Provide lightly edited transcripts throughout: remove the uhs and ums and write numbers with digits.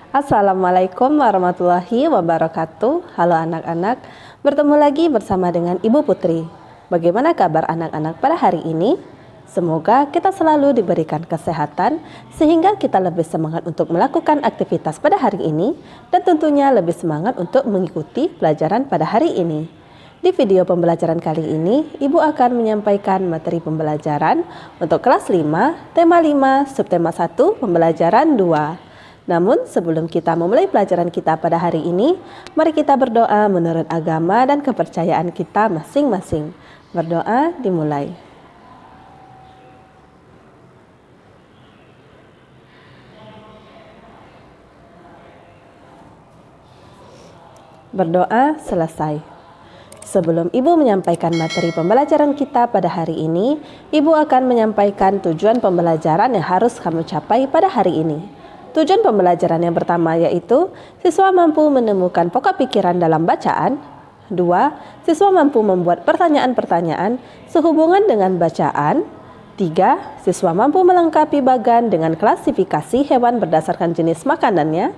Assalamualaikum warahmatullahi wabarakatuh. Halo anak-anak, bertemu lagi bersama dengan Ibu Putri. Bagaimana kabar anak-anak pada hari ini? Semoga kita selalu diberikan kesehatan sehingga kita lebih semangat untuk melakukan aktivitas pada hari ini dan tentunya lebih semangat untuk mengikuti pelajaran pada hari ini. Di video pembelajaran kali ini, Ibu akan menyampaikan materi pembelajaran untuk kelas 5, tema 5, subtema 1, pembelajaran 2. Namun sebelum kita memulai pelajaran kita pada hari ini, mari kita berdoa menurut agama dan kepercayaan kita masing-masing. Berdoa dimulai. Berdoa selesai. Sebelum Ibu menyampaikan materi pembelajaran kita pada hari ini, Ibu akan menyampaikan tujuan pembelajaran yang harus kamu capai pada hari ini. Tujuan pembelajaran yang pertama yaitu siswa mampu menemukan pokok pikiran dalam bacaan. 2. Siswa mampu membuat pertanyaan-pertanyaan sehubungan dengan bacaan. 3. Siswa mampu melengkapi bagan dengan klasifikasi hewan berdasarkan jenis makanannya.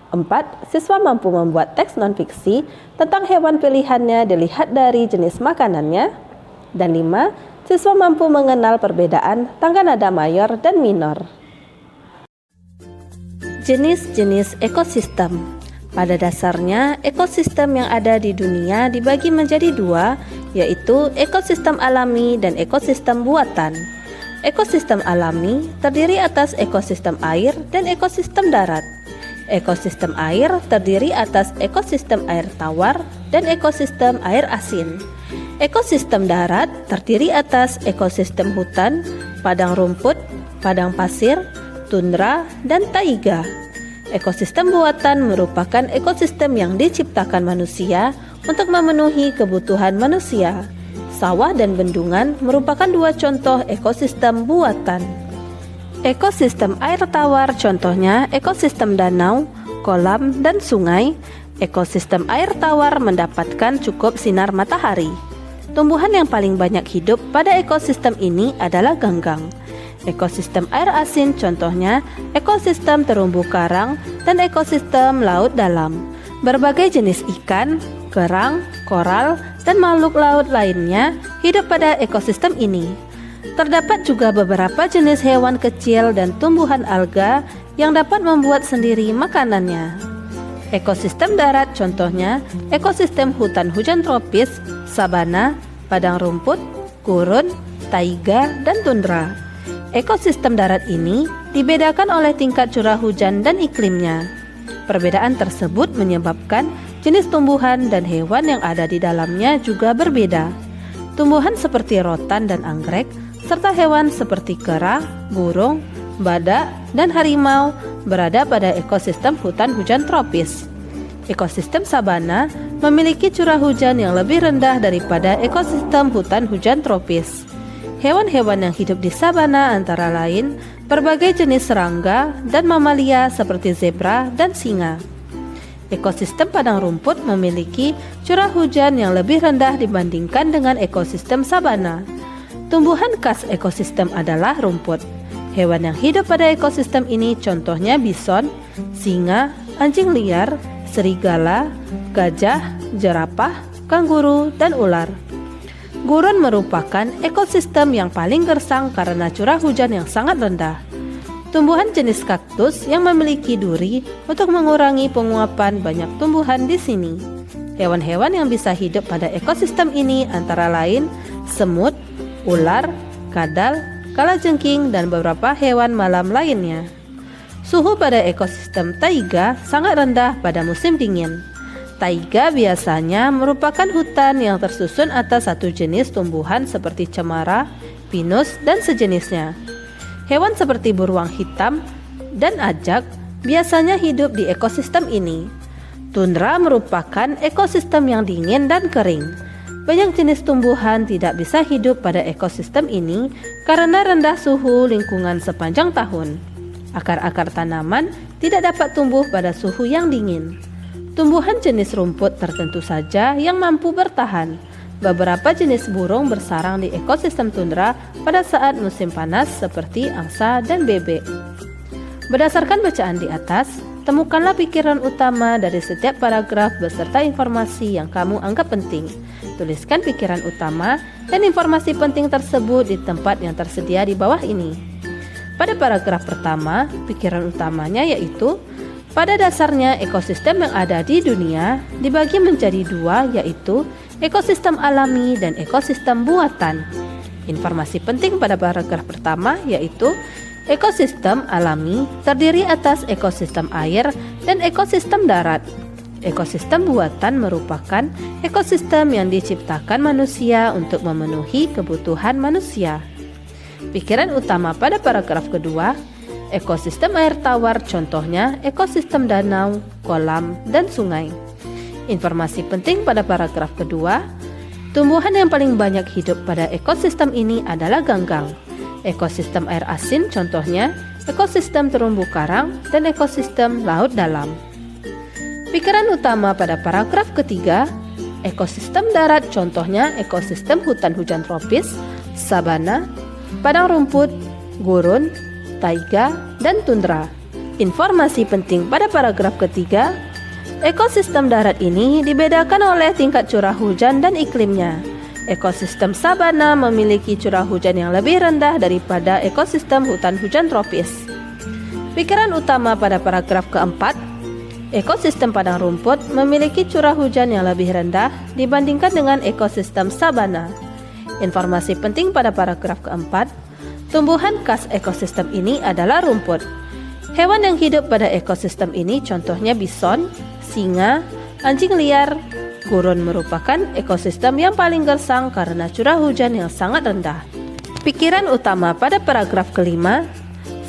4. Siswa mampu membuat teks non-fiksi tentang hewan pilihannya dilihat dari jenis makanannya. Dan 5. Siswa mampu mengenal perbedaan tangga nada mayor dan minor. Jenis-jenis ekosistem. Pada dasarnya, ekosistem yang ada di dunia dibagi menjadi dua, yaitu ekosistem alami dan ekosistem buatan. Ekosistem alami terdiri atas ekosistem air dan ekosistem darat. Ekosistem air terdiri atas ekosistem air tawar dan ekosistem air asin. Ekosistem darat terdiri atas ekosistem hutan, padang rumput, padang pasir, tundra, dan taiga. Ekosistem buatan merupakan ekosistem yang diciptakan manusia untuk memenuhi kebutuhan manusia. Sawah dan bendungan merupakan dua contoh ekosistem buatan. Ekosistem air tawar contohnya ekosistem danau, kolam, dan sungai. Ekosistem air tawar mendapatkan cukup sinar matahari. Tumbuhan yang paling banyak hidup pada ekosistem ini adalah ganggang. Ekosistem air asin contohnya ekosistem terumbu karang dan ekosistem laut dalam. Berbagai jenis ikan, kerang, koral, dan makhluk laut lainnya hidup pada ekosistem ini. Terdapat juga beberapa jenis hewan kecil dan tumbuhan alga yang dapat membuat sendiri makanannya. Ekosistem darat contohnya ekosistem hutan hujan tropis, sabana, padang rumput, gurun, taiga, dan tundra. Ekosistem darat ini dibedakan oleh tingkat curah hujan dan iklimnya. Perbedaan tersebut menyebabkan jenis tumbuhan dan hewan yang ada di dalamnya juga berbeda. Tumbuhan seperti rotan dan anggrek, serta hewan seperti kera, burung, badak, dan harimau berada pada ekosistem hutan hujan tropis. Ekosistem sabana memiliki curah hujan yang lebih rendah daripada ekosistem hutan hujan tropis. Hewan-hewan yang hidup di sabana antara lain berbagai jenis serangga dan mamalia seperti zebra dan singa. Ekosistem padang rumput memiliki curah hujan yang lebih rendah dibandingkan dengan ekosistem sabana. Tumbuhan khas ekosistem adalah rumput. Hewan yang hidup pada ekosistem ini contohnya bison, singa, anjing liar, serigala, gajah, jerapah, kanguru, dan ular. Gurun merupakan ekosistem yang paling gersang karena curah hujan yang sangat rendah. Tumbuhan jenis kaktus yang memiliki duri untuk mengurangi penguapan banyak tumbuhan di sini. Hewan-hewan yang bisa hidup pada ekosistem ini antara lain semut, ular, kadal, kalajengking, dan beberapa hewan malam lainnya. Suhu pada ekosistem taiga sangat rendah pada musim dingin. Taiga biasanya merupakan hutan yang tersusun atas satu jenis tumbuhan seperti cemara, pinus, dan sejenisnya. Hewan seperti beruang hitam dan ajak biasanya hidup di ekosistem ini. Tundra merupakan ekosistem yang dingin dan kering. Banyak jenis tumbuhan tidak bisa hidup pada ekosistem ini karena rendah suhu lingkungan sepanjang tahun. Akar-akar tanaman tidak dapat tumbuh pada suhu yang dingin. Tumbuhan jenis rumput tertentu saja yang mampu bertahan. Beberapa jenis burung bersarang di ekosistem tundra pada saat musim panas seperti angsa dan bebek. Berdasarkan bacaan di atas, Temukanlah pikiran utama dari setiap paragraf beserta informasi yang kamu anggap penting. Tuliskan pikiran utama dan informasi penting tersebut di tempat yang tersedia di bawah ini. Pada paragraf pertama, pikiran utamanya yaitu pada dasarnya ekosistem yang ada di dunia dibagi menjadi dua, yaitu ekosistem alami dan ekosistem buatan. Informasi penting pada paragraf pertama yaitu ekosistem alami terdiri atas ekosistem air dan ekosistem darat. Ekosistem buatan merupakan ekosistem yang diciptakan manusia untuk memenuhi kebutuhan manusia. Pikiran utama pada paragraf kedua, ekosistem air tawar contohnya ekosistem danau, kolam, dan sungai. Informasi penting pada paragraf kedua, tumbuhan yang paling banyak hidup pada ekosistem ini adalah ganggang. Ekosistem air asin contohnya ekosistem terumbu karang dan ekosistem laut dalam. Pikiran utama pada paragraf ketiga, ekosistem darat contohnya ekosistem hutan hujan tropis, sabana, padang rumput, gurun, taiga, dan tundra. Informasi penting pada paragraf ketiga, ekosistem darat ini dibedakan oleh tingkat curah hujan dan iklimnya. Ekosistem sabana memiliki curah hujan yang lebih rendah daripada ekosistem hutan hujan tropis. Pikiran utama pada paragraf keempat, ekosistem padang rumput memiliki curah hujan yang lebih rendah dibandingkan dengan ekosistem sabana. Informasi penting pada paragraf keempat, tumbuhan khas ekosistem ini adalah rumput. Hewan yang hidup pada ekosistem ini contohnya bison, singa, anjing liar. Gurun merupakan ekosistem yang paling gersang karena curah hujan yang sangat rendah. Pikiran utama pada paragraf kelima,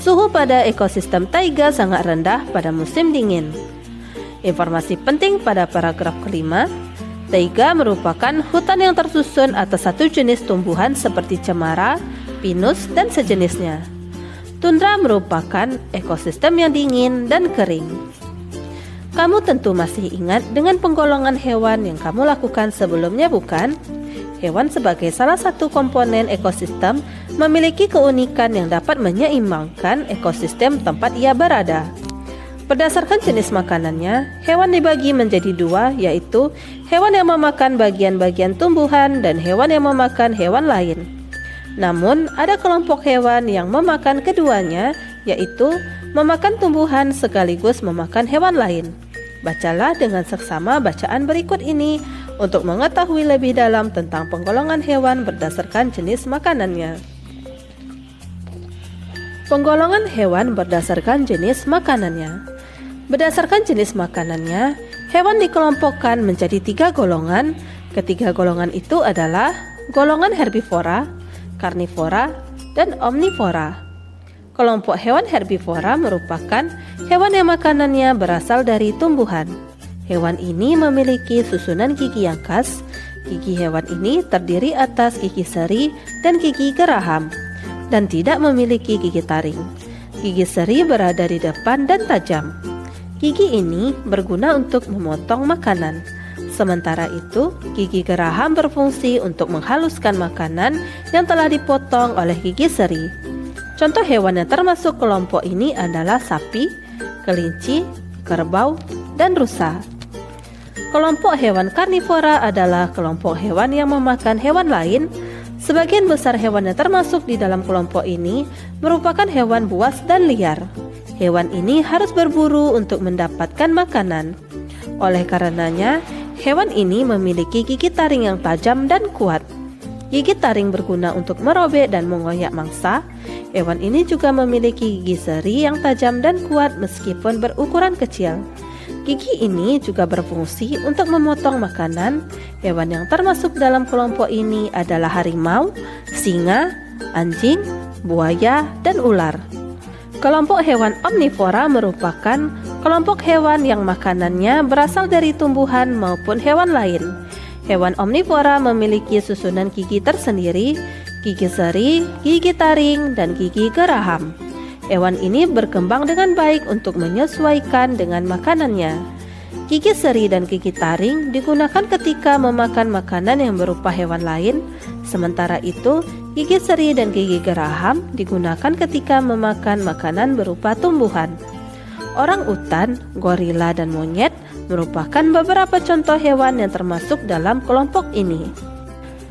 suhu pada ekosistem taiga sangat rendah pada musim dingin. Informasi penting pada paragraf kelima, taiga merupakan hutan yang tersusun atas satu jenis tumbuhan seperti cemara, pinus, dan sejenisnya. Tundra merupakan ekosistem yang dingin dan kering. Kamu tentu masih ingat dengan penggolongan hewan yang kamu lakukan sebelumnya, bukan? Hewan sebagai salah satu komponen ekosistem memiliki keunikan yang dapat menyeimbangkan ekosistem tempat ia berada. Berdasarkan jenis makanannya, hewan dibagi menjadi dua, yaitu hewan yang memakan bagian-bagian tumbuhan dan hewan yang memakan hewan lain. Namun, ada kelompok hewan yang memakan keduanya, yaitu memakan tumbuhan sekaligus memakan hewan lain. Bacalah dengan seksama bacaan berikut ini untuk mengetahui lebih dalam tentang penggolongan hewan berdasarkan jenis makanannya. Penggolongan hewan berdasarkan jenis makanannya. Berdasarkan jenis makanannya, hewan dikelompokkan menjadi 3 golongan. Ketiga golongan itu adalah golongan herbivora, karnivora, dan omnivora. Kelompok hewan herbivora merupakan hewan yang makanannya berasal dari tumbuhan. Hewan ini memiliki susunan gigi yang khas. Gigi hewan ini terdiri atas gigi seri dan gigi geraham, dan tidak memiliki gigi taring. Gigi seri berada di depan dan tajam. Gigi ini berguna untuk memotong makanan. Sementara itu, gigi geraham berfungsi untuk menghaluskan makanan yang telah dipotong oleh gigi seri. Contoh hewan yang termasuk kelompok ini adalah sapi, kelinci, kerbau, dan rusa. Kelompok hewan karnivora adalah kelompok hewan yang memakan hewan lain. Sebagian besar hewan yang termasuk di dalam kelompok ini merupakan hewan buas dan liar. Hewan ini harus berburu untuk mendapatkan makanan. Oleh karenanya, hewan ini memiliki gigi taring yang tajam dan kuat. Gigi taring berguna untuk merobek dan mengoyak mangsa. Hewan ini juga memiliki gigi seri yang tajam dan kuat meskipun berukuran kecil. Gigi ini juga berfungsi untuk memotong makanan. Hewan yang termasuk dalam kelompok ini adalah harimau, singa, anjing, buaya, dan ular. Kelompok hewan omnivora merupakan kelompok hewan yang makanannya berasal dari tumbuhan maupun hewan lain. Hewan omnivora memiliki susunan gigi tersendiri, gigi seri, gigi taring, dan gigi geraham. Hewan ini berkembang dengan baik untuk menyesuaikan dengan makanannya. Gigi seri dan gigi taring digunakan ketika memakan makanan yang berupa hewan lain. Sementara itu, gigi seri dan gigi geraham digunakan ketika memakan makanan berupa tumbuhan. Orang-utan, gorila, dan monyet merupakan beberapa contoh hewan yang termasuk dalam kelompok ini.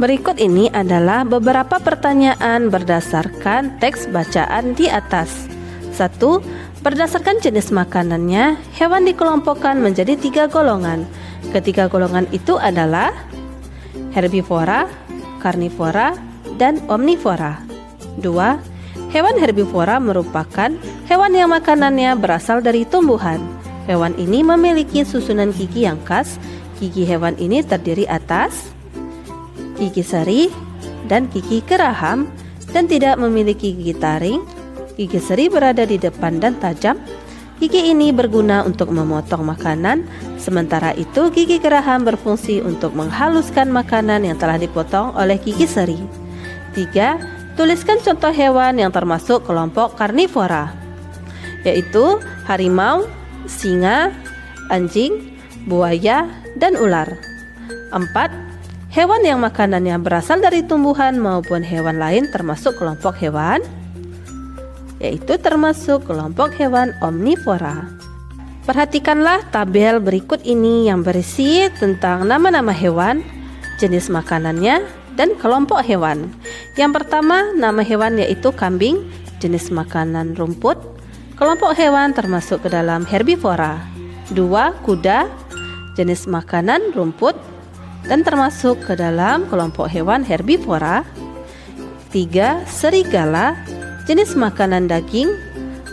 Berikut ini adalah beberapa pertanyaan berdasarkan teks bacaan di atas. 1. Berdasarkan jenis makanannya, hewan dikelompokkan menjadi 3 golongan. Ketiga golongan itu adalah herbivora, karnivora, dan omnivora. 2. Hewan herbivora merupakan hewan yang makanannya berasal dari tumbuhan. Hewan ini memiliki susunan gigi yang khas. Gigi hewan ini terdiri atas gigi seri dan gigi geraham dan tidak memiliki gigi taring. Gigi seri berada di depan dan tajam. Gigi ini berguna untuk memotong makanan, sementara itu gigi geraham berfungsi untuk menghaluskan makanan yang telah dipotong oleh gigi seri. 3. Tuliskan contoh hewan yang termasuk kelompok karnivora, yaitu harimau, singa, anjing, buaya, dan ular. 4. Hewan yang makanannya berasal dari tumbuhan maupun hewan lain termasuk kelompok hewan, yaitu termasuk kelompok hewan omnivora. Perhatikanlah tabel berikut ini yang berisi tentang nama-nama hewan, jenis makanannya, dan kelompok hewan. Yang pertama, nama hewan yaitu kambing, jenis makanan rumput. Kelompok hewan termasuk ke dalam herbivora. 2. Kuda, jenis makanan rumput dan termasuk ke dalam kelompok hewan herbivora. 3. Serigala, jenis makanan daging.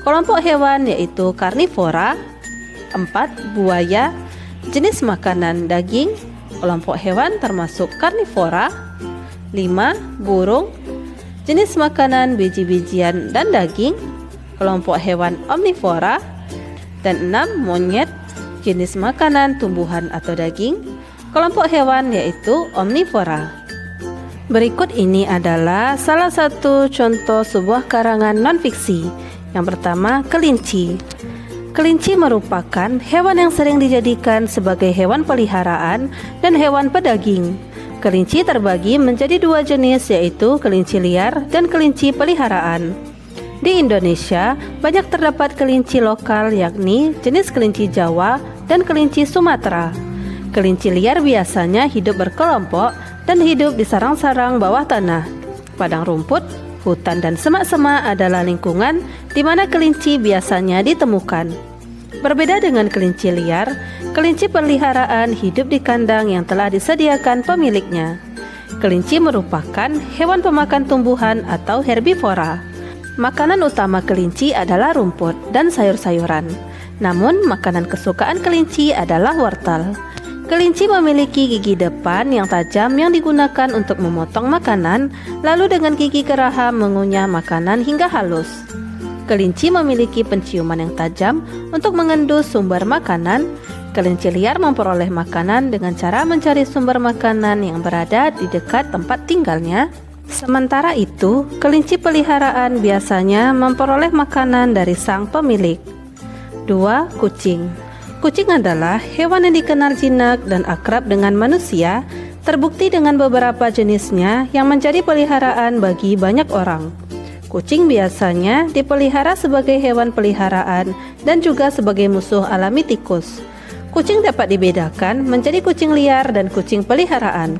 Kelompok hewan yaitu karnivora. 4. Buaya, jenis makanan daging. Kelompok hewan termasuk karnivora. 5. Burung, jenis makanan biji-bijian dan daging. Kelompok hewan omnivora. Dan 6. Monyet, jenis makanan tumbuhan atau daging. Kelompok hewan yaitu omnivora. Berikut ini adalah salah satu contoh sebuah karangan non-fiksi. Yang pertama, kelinci. Kelinci merupakan hewan yang sering dijadikan sebagai hewan peliharaan dan hewan pedaging. Kelinci terbagi menjadi 2 jenis, yaitu kelinci liar dan kelinci peliharaan. Di Indonesia, banyak terdapat kelinci lokal, yakni jenis kelinci Jawa dan kelinci Sumatera. Kelinci liar biasanya hidup berkelompok dan hidup di sarang-sarang bawah tanah, padang rumput, hutan, dan semak-semak adalah lingkungan di mana kelinci biasanya ditemukan. Berbeda dengan kelinci liar, kelinci peliharaan hidup di kandang yang telah disediakan pemiliknya. Kelinci merupakan hewan pemakan tumbuhan atau herbivora. Makanan utama kelinci adalah rumput dan sayur-sayuran. Namun, makanan kesukaan kelinci adalah wortel. Kelinci memiliki gigi depan yang tajam yang digunakan untuk memotong makanan, lalu dengan gigi geraham mengunyah makanan hingga halus. Kelinci memiliki penciuman yang tajam untuk mengendus sumber makanan. Kelinci liar memperoleh makanan dengan cara mencari sumber makanan yang berada di dekat tempat tinggalnya. Sementara itu, kelinci peliharaan biasanya memperoleh makanan dari sang pemilik. 2. Kucing. Kucing adalah hewan yang dikenal jinak dan akrab dengan manusia, terbukti dengan beberapa jenisnya yang menjadi peliharaan bagi banyak orang. Kucing biasanya dipelihara sebagai hewan peliharaan dan juga sebagai musuh alami tikus. Kucing dapat dibedakan menjadi kucing liar dan kucing peliharaan.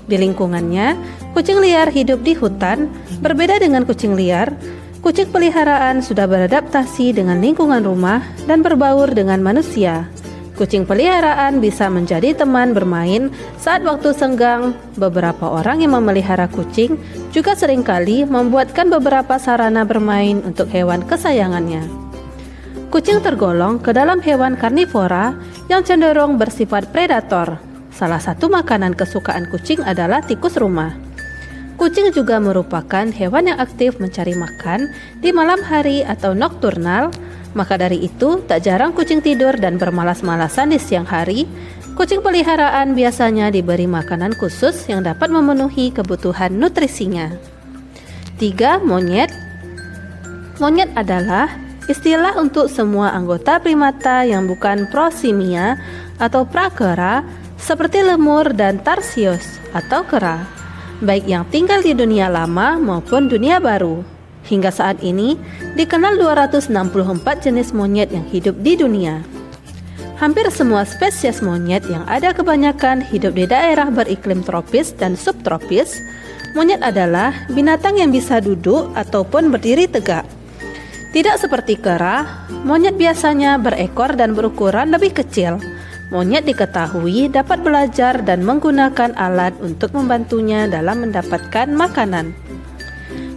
Di lingkungannya, kucing liar hidup di hutan. Berbeda dengan kucing liar, kucing peliharaan sudah beradaptasi dengan lingkungan rumah dan berbaur dengan manusia. Kucing peliharaan bisa menjadi teman bermain saat waktu senggang. Beberapa orang yang memelihara kucing juga seringkali membuatkan beberapa sarana bermain untuk hewan kesayangannya. Kucing tergolong ke dalam hewan karnivora yang cenderung bersifat predator. Salah satu makanan kesukaan kucing adalah tikus rumah. Kucing juga merupakan hewan yang aktif mencari makan di malam hari atau nokturnal. Maka dari itu, tak jarang kucing tidur dan bermalas-malasan di siang hari. Kucing peliharaan biasanya diberi makanan khusus yang dapat memenuhi kebutuhan nutrisinya. 3. Monyet. Monyet adalah istilah untuk semua anggota primata yang bukan prosimia atau prakera seperti lemur dan tarsius atau kera, baik yang tinggal di dunia lama maupun dunia baru. Hingga saat ini, dikenal 264 jenis monyet yang hidup di dunia. Hampir semua spesies monyet yang ada kebanyakan hidup di daerah beriklim tropis dan subtropis. Monyet adalah binatang yang bisa duduk ataupun berdiri tegak. Tidak seperti kera, monyet biasanya berekor dan berukuran lebih kecil. Monyet diketahui dapat belajar dan menggunakan alat untuk membantunya dalam mendapatkan makanan.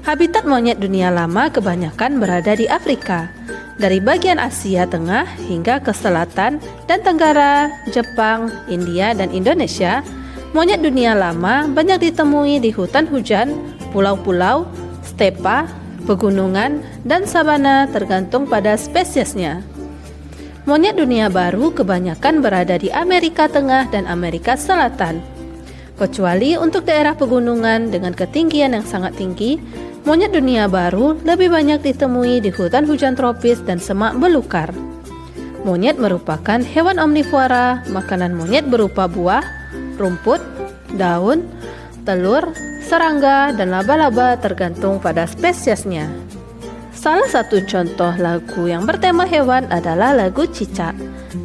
Habitat monyet dunia lama kebanyakan berada di Afrika, dari bagian Asia Tengah hingga ke selatan dan tenggara, Jepang, India, dan Indonesia. Monyet dunia lama banyak ditemui di hutan hujan, pulau-pulau, stepa, pegunungan, dan sabana tergantung pada spesiesnya. Monyet dunia baru kebanyakan berada di Amerika Tengah dan Amerika Selatan. Kecuali untuk daerah pegunungan dengan ketinggian yang sangat tinggi, monyet dunia baru lebih banyak ditemui di hutan hujan tropis dan semak belukar. Monyet merupakan hewan omnivora. Makanan monyet berupa buah, rumput, daun, telur, serangga, dan laba-laba tergantung pada spesiesnya. Salah satu contoh lagu yang bertema hewan adalah lagu Cicak.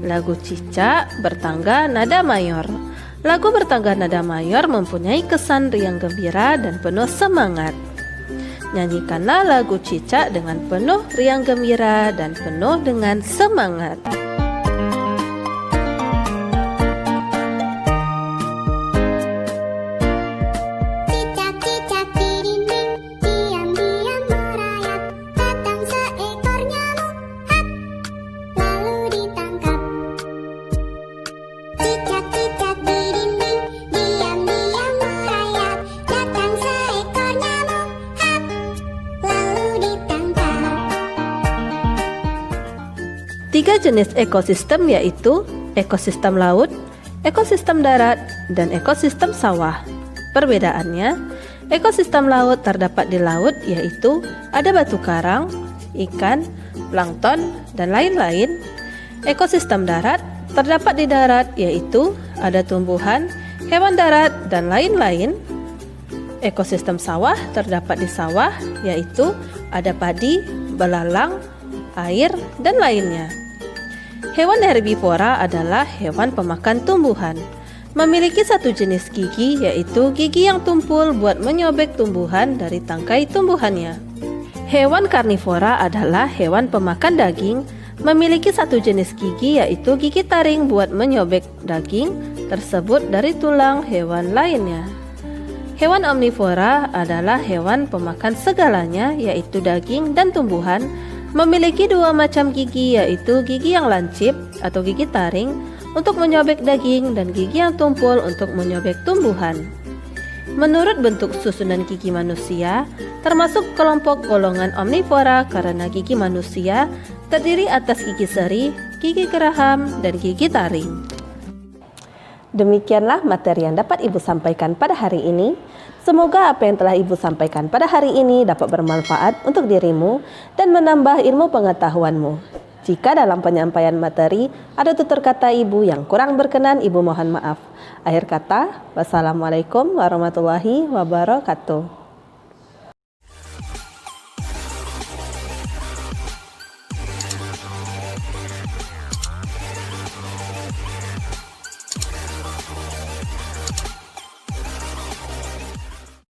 Lagu Cicak bertangga nada mayor. Lagu bertangga nada mayor mempunyai kesan riang gembira dan penuh semangat. Nyanyikanlah lagu Cicak dengan penuh riang gembira dan penuh dengan semangat. Cicak-cicak di dinding, diam-diam merayap. Datang seekor nyamuk, hap, lalu ditangkap. Cicak-cicak di dinding, diam-diam merayap. Datang seekor nyamuk, hap, lalu ditangkap. 3 jenis ekosistem yaitu ekosistem laut, ekosistem darat, dan ekosistem sawah. Perbedaannya, ekosistem laut terdapat di laut yaitu ada batu karang, ikan, plankton, dan lain-lain. Ekosistem darat terdapat di darat yaitu ada tumbuhan, hewan darat, dan lain-lain. Ekosistem sawah terdapat di sawah yaitu ada padi, belalang, air, dan lainnya. Hewan herbivora adalah hewan pemakan tumbuhan. Memiliki satu jenis gigi yaitu gigi yang tumpul buat menyobek tumbuhan dari tangkai tumbuhannya. Hewan karnivora adalah hewan pemakan daging. Memiliki satu jenis gigi yaitu gigi taring buat menyobek daging tersebut dari tulang hewan lainnya. Hewan omnivora adalah hewan pemakan segalanya yaitu daging dan tumbuhan. Memiliki 2 macam gigi yaitu gigi yang lancip atau gigi taring untuk menyobek daging dan gigi yang tumpul untuk menyobek tumbuhan. Menurut bentuk susunan gigi manusia, termasuk kelompok golongan omnivora karena gigi manusia terdiri atas gigi seri, gigi geraham, dan gigi taring. Demikianlah materi yang dapat Ibu sampaikan pada hari ini. Semoga apa yang telah Ibu sampaikan pada hari ini dapat bermanfaat untuk dirimu dan menambah ilmu pengetahuanmu. Jika dalam penyampaian materi ada tutur kata Ibu yang kurang berkenan, Ibu mohon maaf. Akhir kata, wassalamualaikum warahmatullahi wabarakatuh.